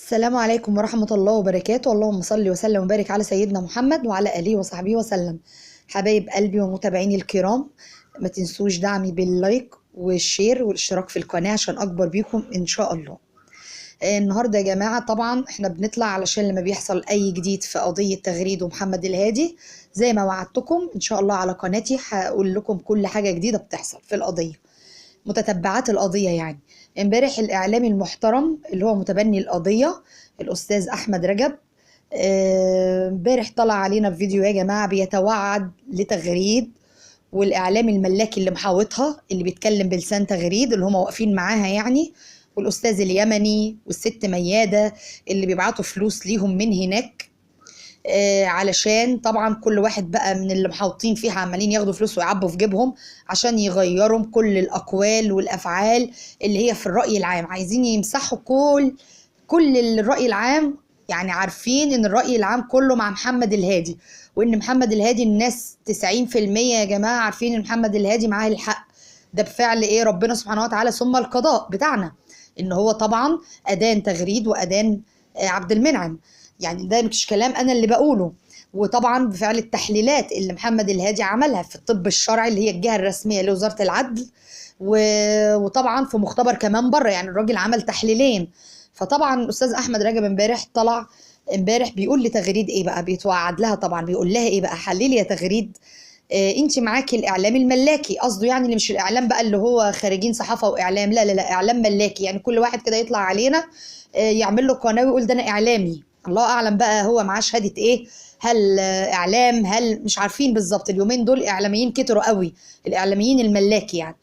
السلام عليكم ورحمة الله وبركاته. اللهم صل وسلم وبارك على سيدنا محمد وعلى آله وصحبه وسلم. حبايب قلبي ومتابعيني الكرام، ما تنسوش دعمي باللايك والشير والاشتراك في القناة عشان أكبر بيكم إن شاء الله. النهاردة يا جماعة طبعا احنا بنطلع علشان لما بيحصل أي جديد في قضية تغريد ومحمد الهادي زي ما وعدتكم إن شاء الله على قناتي هقول لكم كل حاجة جديدة بتحصل في القضية، متتبعات القضية. يعني امبارح الإعلامي المحترم اللي هو متبني القضية الأستاذ أحمد رجب امبارح طلع علينا في فيديو يا جماعة بيتوعد لتغريد، والإعلامي الملاكي اللي محاوطها اللي بيتكلم بلسان تغريد اللي هم واقفين معاها يعني، والأستاذ اليمني والست ميادة اللي بيبعتوا فلوس ليهم من هناك علشان طبعا كل واحد بقى من اللي محاوطين فيها عمالين ياخدوا فلوس ويعبوا في جيبهم عشان يغيروا كل الأقوال والأفعال اللي هي في الرأي العام. عايزين يمسحوا كل الرأي العام، يعني عارفين ان الرأي العام كله مع محمد الهادي، وان محمد الهادي الناس 90% يا جماعة عارفين ان محمد الهادي معاه الحق. ده بفعل ايه؟ ربنا سبحانه وتعالى ثم القضاء بتاعنا، ان هو طبعا أدان تغريد وأدان عبد المنعم. يعني ده مش كلام انا اللي بقوله، وطبعا بفعل التحليلات اللي محمد الهادي عملها في الطب الشرعي اللي هي الجهة الرسمية لوزارة العدل، وطبعا في مختبر كمان بره، يعني الراجل عمل تحليلين. فطبعا الاستاذ احمد رجب امبارح طلع امبارح بيقول لتغريد ايه بقى، بيتوعد لها طبعا، بيقول لها ايه بقى، حللي يا تغريد انت معاكي الاعلام الملاكي، قصده يعني اللي مش الاعلام بقى اللي هو خارجين صحافه واعلام، لا لا لا، اعلام ملاكي، يعني كل واحد كده يطلع علينا يعمل له قناه ويقول ده انا اعلامي. الله اعلم بقى هو معاه شهاده ايه، هل اعلام، هل مش عارفين بالظبط. اليومين دول اعلاميين كتروا قوي، الاعلاميين الملاكي يعني.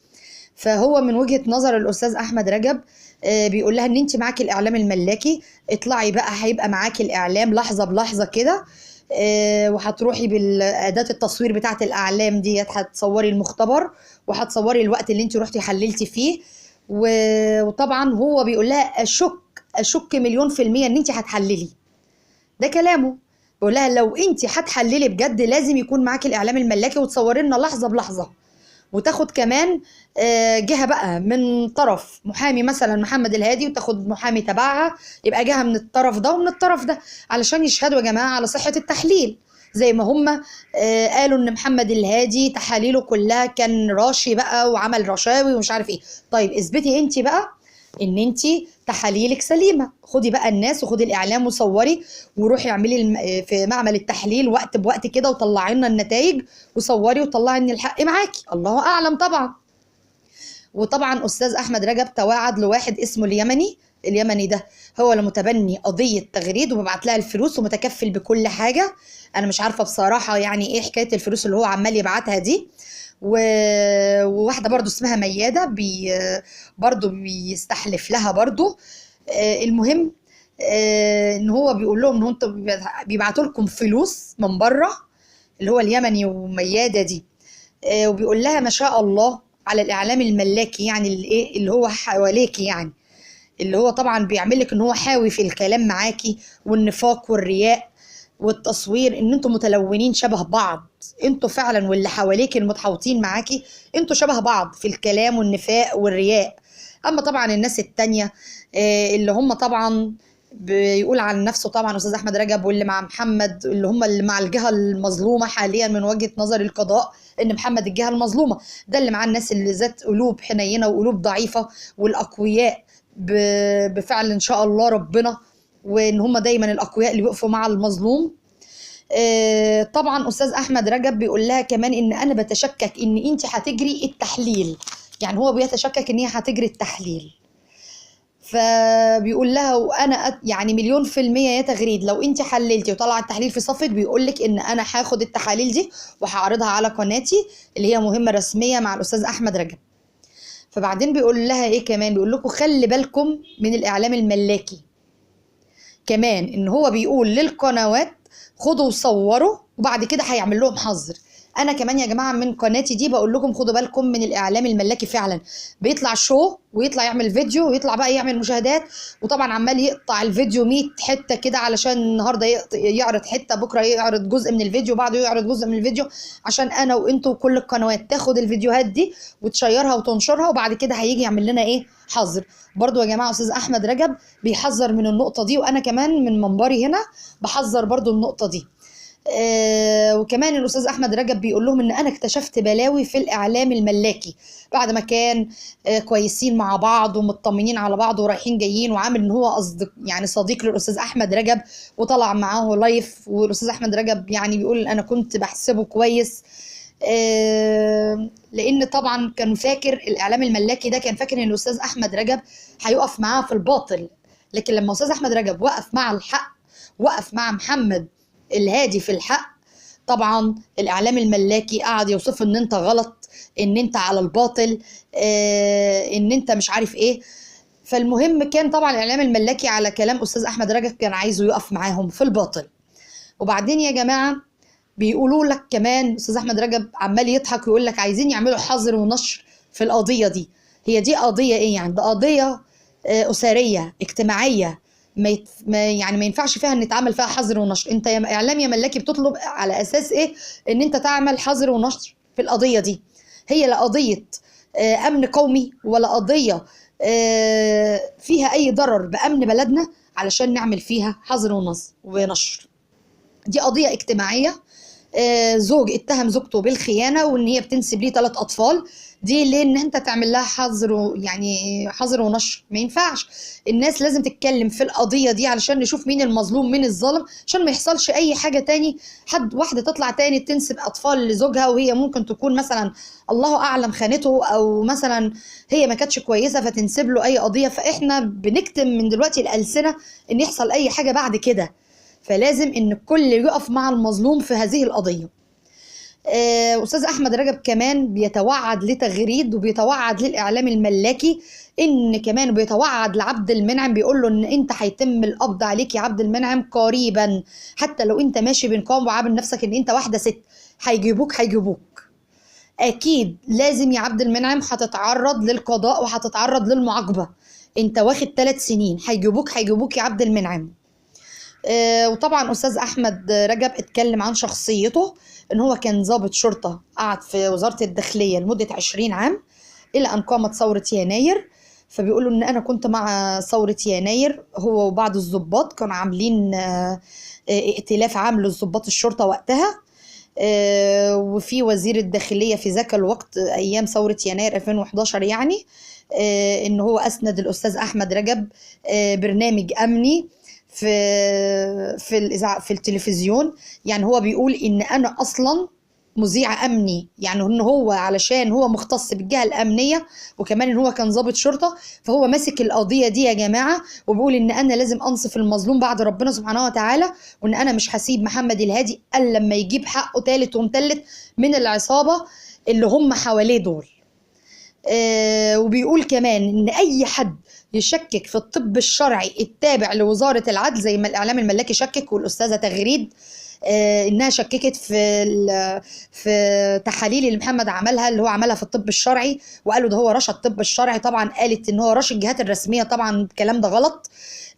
فهو من وجهة نظر الأستاذ أحمد رجب بيقول لها إن أنت معاكي الإعلام الملاكي، اطلعي بقى هيبقى معاكي الإعلام لحظة بلحظة كده، وهتروحي بالأداة التصوير بتاعة الأعلام ديت، هتصوري المختبر وهتصوري الوقت اللي أنت رحتي حللتي فيه. وطبعا هو بيقول لها أشك مليون في المية إن أنت هتحللي. ده كلامه، بيقول لها لو أنت هتحللي بجد لازم يكون معاكي الإعلام الملاكي وتصوري لنا لحظة بلحظة، وتاخد كمان جهة بقى من طرف محامي مثلا محمد الهادي، وتاخد محامي تبعها، يبقى جهة من الطرف ده ومن الطرف ده علشان يشهدوا يا جماعة على صحة التحليل. زي ما هم قالوا ان محمد الهادي تحاليله كلها كان راشي بقى وعمل رشاوي ومش عارف ايه. طيب اثبتي انت بقى ان انت تحاليلك سليمه، خدي بقى الناس وخدي الاعلام وصوري وروحي اعملي في معمل التحليل وقت بوقت كده وطلعي لنا النتائج وصوري وطلعي ان الحق معاكي، الله اعلم طبعا. وطبعا استاذ احمد رجب توعد لواحد اسمه اليمني ده هو اللي متبني قضيه تغريد وببعت لها الفلوس ومتكفل بكل حاجه. انا مش عارفه بصراحه يعني ايه حكايه الفلوس اللي هو عمال يبعتها دي. وواحده برضو اسمها مياده برضو بيستحلف لها برضو. المهم ان هو بيقول لهم ان انتوا بيبعتوا لكم فلوس من بره، اللي هو اليمني ومياده دي. وبيقول لها ما شاء الله على الاعلام الملاكي، يعني اللي هو حواليكي، يعني اللي هو طبعا بيعمل لك ان هو حاوي في الكلام معاكي، والنفاق والرياء والتصوير، ان انتوا متلونين شبه بعض، انتوا فعلا واللي حواليك المتحوطين معاكي انتوا شبه بعض في الكلام والنفاق والرياء. اما طبعا الناس التانية اللي هم طبعا بيقول عن نفسه طبعا استاذ احمد رجب واللي مع محمد، اللي هم اللي مع الجهه المظلومه حاليا من وجهه نظر القضاء، ان محمد الجهه المظلومه، ده اللي مع الناس اللي ذات قلوب حنينه وقلوب ضعيفه، والاقوياء بفعل ان شاء الله ربنا، وان هم دايما الاقوياء اللي بيقفوا مع المظلوم. طبعا استاذ احمد رجب بيقول لها كمان ان انا بتشكك ان انت هتجري التحليل، يعني هو بيتشكك ان هي هتجري التحليل. فبيقول لها وانا يعني مليون في المية يا تغريد لو انت حللتي وطلع التحليل في صفك، بيقول لك ان انا هاخد التحاليل دي وهعرضها على قناتي اللي هي مهمة رسمية مع الاستاذ احمد رجب. فبعدين بيقول لها ايه كمان، بيقول لكم خلي بالكم من الاعلام الملاكي كمان، ان هو بيقول للقنوات خدوا وصوروا وبعد كده هيعمل لهم حظر. انا كمان يا جماعه من قناتي دي بقول لكم خدوا بالكم من الاعلام الملاكي، فعلا بيطلع شو ويطلع يعمل فيديو ويطلع بقى يعمل مشاهدات، وطبعا عمال يقطع الفيديو 100 حته كده علشان النهارده يعرض حته، بكره يعرض جزء من الفيديو، بعده يعرض جزء من الفيديو، عشان انا وانتوا وكل القنوات تاخد الفيديوهات دي وتشيرها وتنشرها، وبعد كده هيجي يعمل لنا ايه؟ حظر. برضو يا جماعه استاذ احمد رجب بيحذر من النقطه دي، وانا كمان من منبري هنا بحذر برضو النقطه دي. وكمان الاستاذ احمد رجب بيقول لهم ان انا اكتشفت بلاوي في الاعلام الملاكي بعد ما كان كويسين مع بعض ومطمنين على بعض ورايحين جايين، وعامل ان هو يعني صديق للاستاذ احمد رجب وطلع معاه لايف، والاستاذ احمد رجب يعني بيقول انا كنت بحسبه كويس. لان طبعا كان فاكر الاعلام الملاكي ده، كان فاكر ان الاستاذ احمد رجب هيقف معاه في الباطل، لكن لما استاذ احمد رجب وقف مع الحق، وقف مع محمد الهادي في الحق، طبعا الاعلام الملاكي قعد يوصف ان انت غلط، ان انت على الباطل، ان انت مش عارف ايه. فالمهم كان طبعا الاعلام الملاكي على كلام استاذ احمد رجب كان عايزه يقف معاهم في الباطل. وبعدين يا جماعه بيقولوا لك كمان استاذ احمد رجب عمال يضحك ويقول لك عايزين يعملوا حظر ونشر في القضيه دي. هي دي قضيه ايه يعني؟ ده قضيه اسريه اجتماعيه، يعني ما ينفعش فيها ان يتعمل فيها حظر ونشر. انت يا اعلام يا ملاكي بتطلب على اساس ايه ان انت تعمل حظر ونشر في القضيه دي؟ هي لا قضيه امن قومي ولا قضيه فيها اي ضرر بامن بلدنا علشان نعمل فيها حظر ونشر. دي قضيه اجتماعيه، زوج اتهم زوجته بالخيانه وان هي بتنسب ليه 3 اطفال، دي ليه ان انت تعمل لها حظر، يعني حظر ونشر؟ ما ينفعش. الناس لازم تتكلم في القضيه دي علشان نشوف مين المظلوم مين الظالم، عشان ما يحصلش اي حاجه تاني، واحده تطلع تاني تنسب اطفال لزوجها وهي ممكن تكون مثلا الله اعلم خانته، او مثلا هي ما كانتش كويسه فتنسب له اي قضيه. فاحنا بنكتم من دلوقتي الالسنه ان يحصل اي حاجه بعد كده، فلازم ان الكل يقف مع المظلوم في هذه القضيه. استاذ احمد رجب كمان بيتوعد لتغريد وبيتوعد للاعلام الملاكي، ان كمان بيتوعد لعبد المنعم، بيقول له ان انت هيتم القبض عليك يا عبد المنعم قريبا، حتى لو انت ماشي بنقاب وعامل نفسك ان انت واحده ست هيجيبوك اكيد لازم يا عبد المنعم هتتعرض للقضاء وهتتعرض للمعاقبه. انت واخد 3 سنين، هيجيبوك يا عبد المنعم. وطبعا استاذ احمد رجب اتكلم عن شخصيته، ان هو كان ضابط شرطه قعد في وزاره الداخليه لمده 20 عام الى ان قامت ثوره يناير. فبيقولوا ان انا كنت مع ثوره يناير، هو وبعض الضباط كانوا عاملين ائتلاف عام للضباط الشرطه وقتها، وفي وزير الداخليه في ذاك الوقت ايام ثوره يناير 2011 يعني، ان هو اسند الاستاذ احمد رجب برنامج امني في التلفزيون. يعني هو بيقول ان انا اصلا مذيع امني، يعني ان هو علشان هو مختص بالجهه الامنيه وكمان ان هو كان ضابط شرطه، فهو ماسك القضيه دي يا جماعه، وبيقول ان انا لازم انصف المظلوم بعد ربنا سبحانه وتعالى، وان انا مش هسيب محمد الهادي الا لما يجيب حقه تالت ومتلت من العصابه اللي هم حواليه دول. وبيقول كمان ان اي حد يشكك في الطب الشرعي التابع لوزاره العدل، زي ما الاعلام الملاكي شكك والاستاذه تغريد انها شككت في تحاليل اللي محمد عملها، اللي هو عملها في الطب الشرعي، وقالوا ده هو رشا الطب الشرعي، طبعا قالت ان هو رشا الجهات الرسميه، طبعا الكلام ده غلط.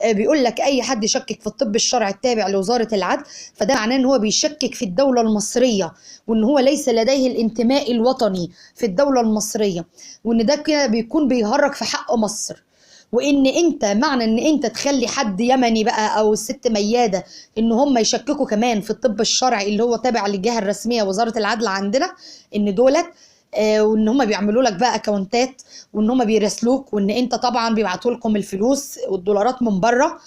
بيقول لك اي حد يشكك في الطب الشرعي التابع لوزاره العدل فده معناه ان هو بيشكك في الدوله المصريه، وان هو ليس لديه الانتماء الوطني في الدوله المصريه، وان ده كده بيكون بيهرج في حق مصر. وان انت معنى ان انت تخلي حد يمني بقى او الست مياده ان هم يشككوا كمان في الطب الشرعي اللي هو تابع للجهه الرسميه وزاره العدل عندنا، ان دولت وان هم بيعملوا لك بقى اكونتات، وان هم بيراسلوك، وان انت طبعا بيبعتوا لكم الفلوس والدولارات من بره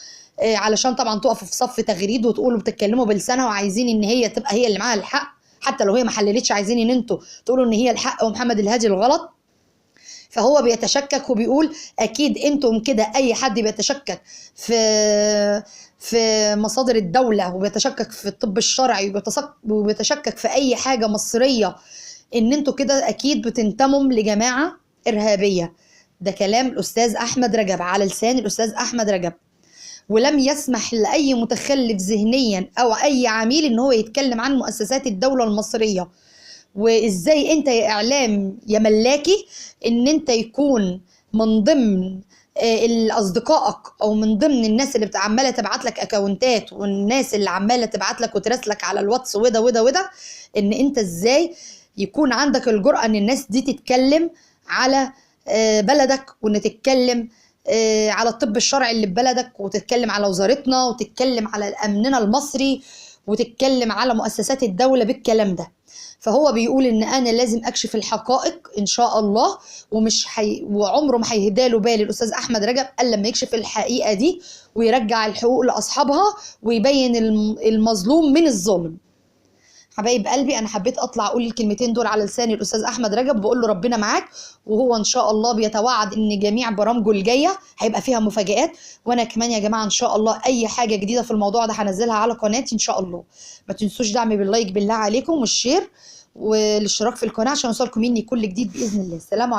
علشان طبعا تقفوا في صف تغريد وتقولوا بتتكلموا بلسانها وعايزين ان هي تبقى هي اللي معاها الحق، حتى لو هي ما حللتش عايزين ان انتوا تقولوا ان هي الحق ومحمد الهادي الغلط. فهو بيتشكك وبيقول اكيد انتم كده، اي حد بيتشكك في مصادر الدوله وبيتشكك في الطب الشرعي وبيتشكك في اي حاجه مصريه، ان انتوا كده اكيد بتنتموا لجماعه ارهابيه. ده كلام الاستاذ احمد رجب على لسان الاستاذ احمد رجب، ولم يسمح لاي متخلف ذهنيا او اي عميل ان هو يتكلم عن مؤسسات الدوله المصريه، وازاي انت يا اعلام يا ملاكي ان انت يكون من ضمن اصدقائك او من ضمن الناس اللي عماله تبعت لك اكونتات، والناس اللي عماله تبعت لك وتراسلك على الواتس وده وده وده، ان انت ازاي يكون عندك الجرأة ان الناس دي تتكلم على بلدك، وان تتكلم على الطب الشرعي اللي في بلدك، وتتكلم على وزارتنا، وتتكلم على امننا المصري، وتتكلم على مؤسسات الدولة بالكلام ده. فهو بيقول ان انا لازم اكشف الحقائق ان شاء الله، وعمره ما هيهداله بال الاستاذ احمد رجب الا لما يكشف الحقيقة دي ويرجع الحقوق لاصحابها ويبين المظلوم من الظالم. حبايب قلبي، انا حبيت اطلع اقول الكلمتين دول على لسان الاستاذ احمد رجب، بقول له ربنا معاك، وهو ان شاء الله بيتوعد ان جميع برامجه الجايه هيبقى فيها مفاجآت. وانا كمان يا جماعه ان شاء الله اي حاجه جديده في الموضوع ده هنزلها على قناتي ان شاء الله. ما تنسوش دعمي باللايك بالله عليكم، والشير والاشتراك في القناه عشان يوصلكم مني كل جديد باذن الله. السلام عليكم.